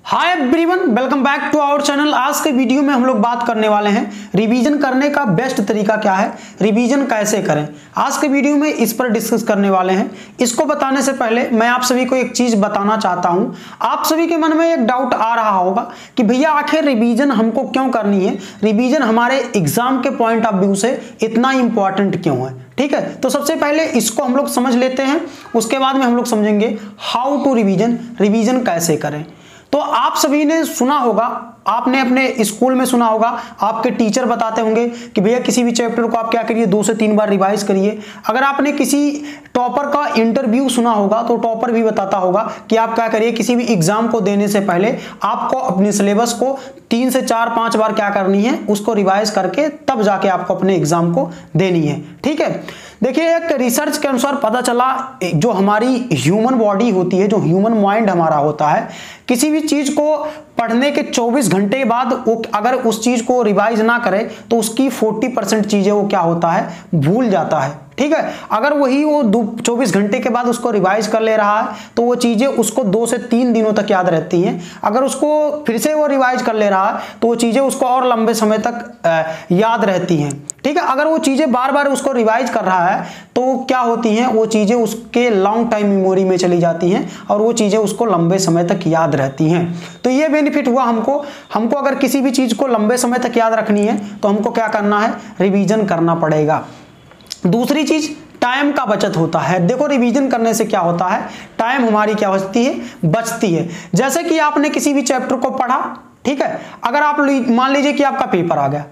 Hi everyone, welcome back to our channel. आज के video में हम लोग बात करने वाले हैं रिवीजन करने का बेस्ट तरीका क्या है, रिवीजन कैसे करें। आज के वीडियो में इस पर डिस्कस करने वाले हैं। इसको बताने से पहले मैं आप सभी को एक चीज बताना चाहता हूं। आप सभी के मन में एक डाउट आ रहा होगा कि भैया आखिर रिवीजन हमको क्यों करनी है, रिवीजन हमारे एग्जाम के पॉइंट ऑफ व्यू से इतना इंपॉर्टेंट क्यों है। ठीक है, तो सबसे पहले इसको हम लोग समझ लेते हैं, उसके बाद में हम लोग समझेंगे हाउ टू रिवीजन, रिवीजन कैसे करें। तो आप सभी ने सुना होगा, आपने अपने स्कूल में सुना होगा, आपके टीचर बताते होंगे कि भैया किसी भी चैप्टर को आप क्या करिए 2 से 3 बार रिवाइज करिए। अगर आपने किसी टॉपर का इंटरव्यू सुना होगा तो टॉपर भी बताता होगा कि आप क्या करिए, किसी भी एग्जाम को देने से पहले आपको अपने सिलेबस को 3 से 4-5 बार क्या करनी है, उसको रिवाइज करके तब जाके आपको अपने एग्जाम को देनी है। ठीक है, देखिए एक रिसर्च के अनुसार पता चला, जो हमारी ह्यूमन बॉडी होती है, जो ह्यूमन माइंड हमारा होता है, किसी भी चीज को पढ़ने के 24 घंटे के बाद वो अगर उस चीज को रिवाइज ना करे तो उसकी 40% चीजें वो क्या होता है, भूल जाता है। ठीक है, अगर वही वो 24 घंटे के बाद उसको रिवाइज कर ले रहा है तो वो चीजें उसको 2 से 3 दिनों तक याद रहती हैं। अगर उसको फिर से वो रिवाइज कर ले रहा है तो वो चीजें उसको और लंबे समय तक याद रहती हैं। ठीक है, अगर वो चीजें बार बार उसको रिवाइज कर रहा है तो क्या होती हैं, वो चीजें उसके लॉन्ग टाइम मेमोरी में चली जाती हैं और वो चीजें उसको लंबे समय तक याद रहती हैं। तो ये बेनिफिट हुआ हमको अगर किसी भी चीज को लंबे समय तक याद रखनी है तो हमको क्या करना है, रिवीजन करना पड़ेगा। दूसरी चीज टाइम का बचत होता है। देखो रिवीजन करने से क्या होता है, टाइम हमारी क्या होती है, बचती है। जैसे कि आपने किसी भी चैप्टर को पढ़ा, ठीक है, अगर आप मान लीजिए कि आपका पेपर आ गया,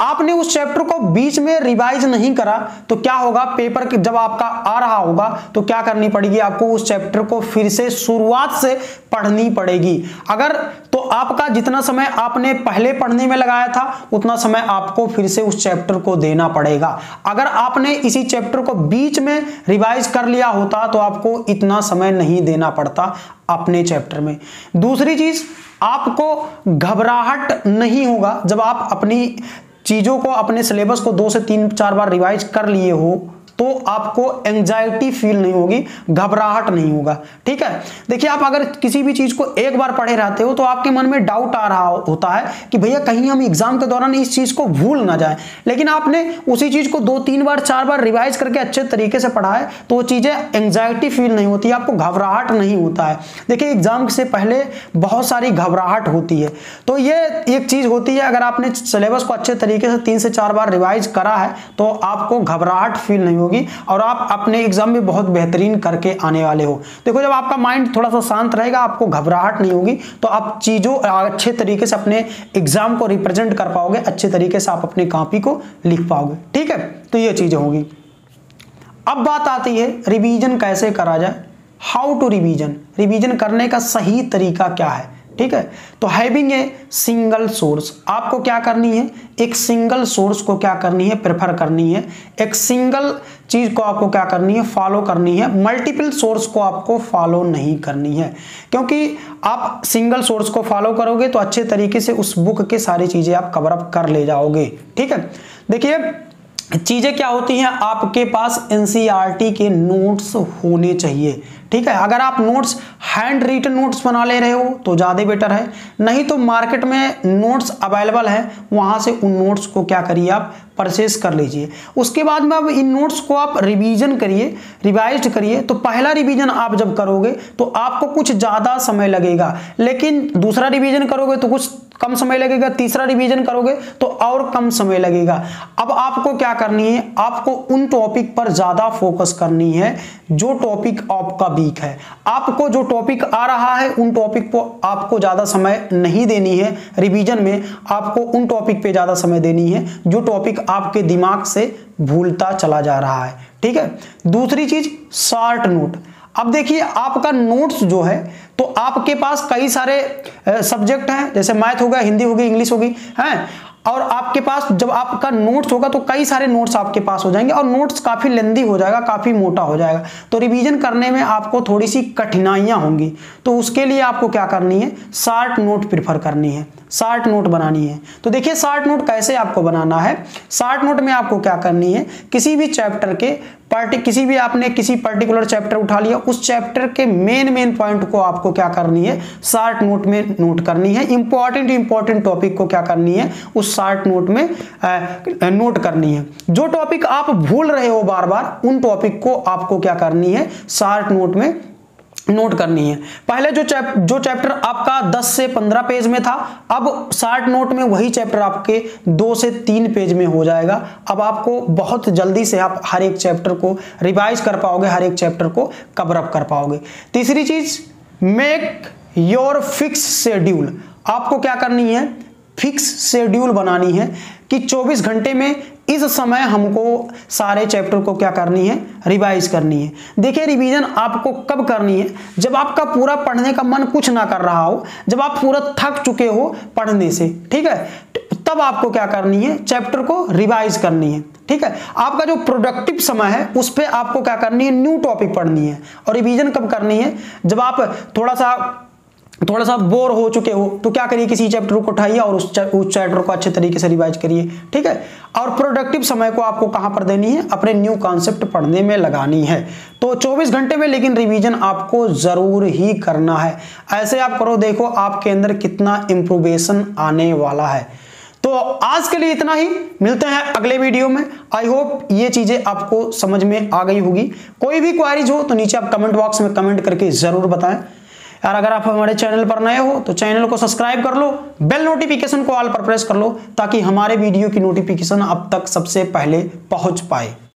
आपने उस चैप्टर को बीच में रिवाइज नहीं करा तो क्या होगा, पेपर जब आपका आ रहा होगा तो क्या करनी पड़ेगी, आपको उस चैप्टर को फिर से शुरुआत से पढ़नी पड़ेगी। अगर तो आपका जितना समय आपने पहले पढ़ने में लगाया था उतना समय आपको फिर से उस चैप्टर को देना पड़ेगा। अगर आपने इसी चैप्टर को बीच में रिवाइज कर लिया होता तो आपको इतना समय नहीं देना पड़ता अपने चैप्टर में। दूसरी चीज, आपको घबराहट नहीं होगा जब आप अपनी चीजों को, अपने सिलेबस को 2 से 3-4 बार रिवाइज कर लिए हो तो आपको एंजाइटी फील नहीं होगी, घबराहट नहीं होगा। ठीक है, देखिए आप अगर किसी भी चीज को एक बार पढ़े रहते हो तो आपके मन में डाउट आ रहा होता है कि भैया कहीं हम एग्जाम के दौरान इस चीज को भूल ना जाए, लेकिन आपने उसी चीज को 2-3 बार 4 बार रिवाइज करके अच्छे तरीके से पढ़ा है तो वो चीजें एंजाइटी फील नहीं होती, आपको घबराहट नहीं होता है। देखिए एग्जाम से पहले बहुत सारी घबराहट होती है, तो ये एक चीज होती है। अगर आपने सिलेबस को अच्छे तरीके से 3 से 4 बार रिवाइज करा है तो आपको घबराहट फील नहीं और आप अपने एग्जाम में बहुत बेहतरीन करके आने वाले हो। देखो जब आपका माइंड थोड़ा सा शांत रहेगा, आपको घबराहट नहीं होगी, तो आप चीजों अच्छे तरीके से अपने एग्जाम को रिप्रेजेंट कर पाओगे, अच्छे तरीके से आप अपनी कॉपी को लिख पाओगे। ठीक है, तो ये चीजें होगी। अब बात आती है रिवीजन कैसे करा जाए, हाउ टू रिवीजन, रिवीजन करने का सही तरीका क्या है। ठीक है, तो हैविंग ए सिंगल सोर्स, आपको क्या करनी है, एक सिंगल सोर्स को क्या करनी है, प्रेफर करनी है। एक सिंगल चीज को आपको क्या करनी है, फॉलो करनी है। मल्टीपल सोर्स को आपको फॉलो नहीं करनी है, क्योंकि आप सिंगल सोर्स को फॉलो करोगे तो अच्छे तरीके से उस बुक के सारी चीजें आप कवर अप कर ले जाओगे। ठीक है, देखिए चीजें क्या होती हैं, आपके पास एनसीईआरटी के नोट्स होने चाहिए। ठीक है, अगर आप नोट्स हैंड रिटन नोट्स बना ले रहे हो तो ज़्यादा बेटर है, नहीं तो मार्केट में नोट्स अवेलेबल है, वहाँ से उन नोट्स को क्या करिए, आप परचेस कर लीजिए। उसके बाद में अब इन नोट्स को आप रिवीजन करिए, रिवाइज करिए। तो पहला रिवीजन आप जब करोगे तो आपको कुछ ज़्यादा समय लगेगा, लेकिन दूसरा रिवीजन करोगे तो कुछ कम समय लगेगा, तीसरा रिवीजन करोगे तो और कम समय लगेगा। अब आपको क्या करनी है, आपको उन टॉपिक पर ज़्यादा फोकस करनी है जो टॉपिक आपका वीक है। आपको जो टॉपिक आ रहा है उन टॉपिक को आपको ज़्यादा समय नहीं देनी है रिवीजन में, आपको उन टॉपिक पे ज़्यादा समय देनी है जो टॉपिक आपके दिमाग से भूलता चला जा रहा है। ठीक है, दूसरी चीज शॉर्ट नोट। अब देखिए आपका नोट्स जो है, तो आपके पास कई सारे सब्जेक्ट हैं, जैसे मैथ हो गया, हिंदी होगी, इंग्लिश होगी, हैं, और आपके पास जब आपका नोट्स होगा तो कई सारे नोट्स आपके पास हो जाएंगे और नोट्स काफ़ी लेंदी हो जाएगा, काफ़ी मोटा हो जाएगा, तो रिवीजन करने में आपको थोड़ी सी कठिनाइयाँ होंगी। तो उसके लिए आपको क्या करनी है, शॉर्ट नोट प्रिफर करनी है, शॉर्ट नोट बनानी है। तो देखिए शॉर्ट नोट कैसे आपको बनाना है, शॉर्ट नोट में आपको क्या करनी है, किसी भी चैप्टर के किसी भी आपने किसी पर्टिकुलर चैप्टर उठा लिया, उस चैप्टर के मेन पॉइंट को आपको क्या करनी है, शॉर्ट नोट में नोट करनी है। इंपॉर्टेंट टॉपिक को क्या करनी है, उस शॉर्ट नोट में नोट करनी है। जो टॉपिक आप भूल रहे हो बार बार, उन टॉपिक को आपको क्या करनी है, शॉर्ट नोट में नोट करनी है। पहले जो चैप्टर आपका 10 से 15 पेज में था, अब शॉर्ट नोट में वही चैप्टर आपके 2 से 3 पेज में हो जाएगा। अब आपको बहुत जल्दी से आप हर एक चैप्टर को रिवाइज कर पाओगे, हर एक चैप्टर को कवर अप कर पाओगे। तीसरी चीज, मेक योर फिक्स शेड्यूल। आपको क्या करनी है, फिक्स शेड्यूल बनानी है कि 24 घंटे में इस समय हमको सारे चैप्टर को क्या करनी है, रिवाइज करनी है। देखिए रिवीजन आपको कब करनी है, जब आपका पूरा पढ़ने का मन कुछ ना कर रहा हो, जब आप पूरा थक चुके हो पढ़ने से, ठीक है, तब आपको क्या करनी है, चैप्टर को रिवाइज करनी है। ठीक है, आपका जो प्रोडक्टिव समय है उस पर आपको क्या करनी है, न्यू टॉपिक पढ़नी है। और रिवीजन कब करनी है, जब आप थोड़ा सा बोर हो चुके हो, तो क्या करिए, किसी चैप्टर को उठाइए और उस चैप्टर को अच्छे तरीके से रिवाइज करिए। ठीक है, और प्रोडक्टिव समय को आपको कहां पर देनी है, अपने न्यू कॉन्सेप्ट पढ़ने में लगानी है। तो 24 घंटे में लेकिन रिवीजन आपको जरूर ही करना है। ऐसे आप करो, देखो आपके अंदर कितना इंप्रूवेशन आने वाला है। तो आज के लिए इतना ही, मिलते हैं अगले वीडियो में। आई होप ये चीजें आपको समझ में आ गई होगी। कोई भी क्वेरीज हो तो नीचे आप कमेंट बॉक्स में कमेंट करके जरूर बताएं। यार अगर आप हमारे चैनल पर नए हो तो चैनल को सब्सक्राइब कर लो, बेल नोटिफिकेशन को ऑल पर प्रेस कर लो, ताकि हमारे वीडियो की नोटिफिकेशन अब तक सबसे पहले पहुंच पाए।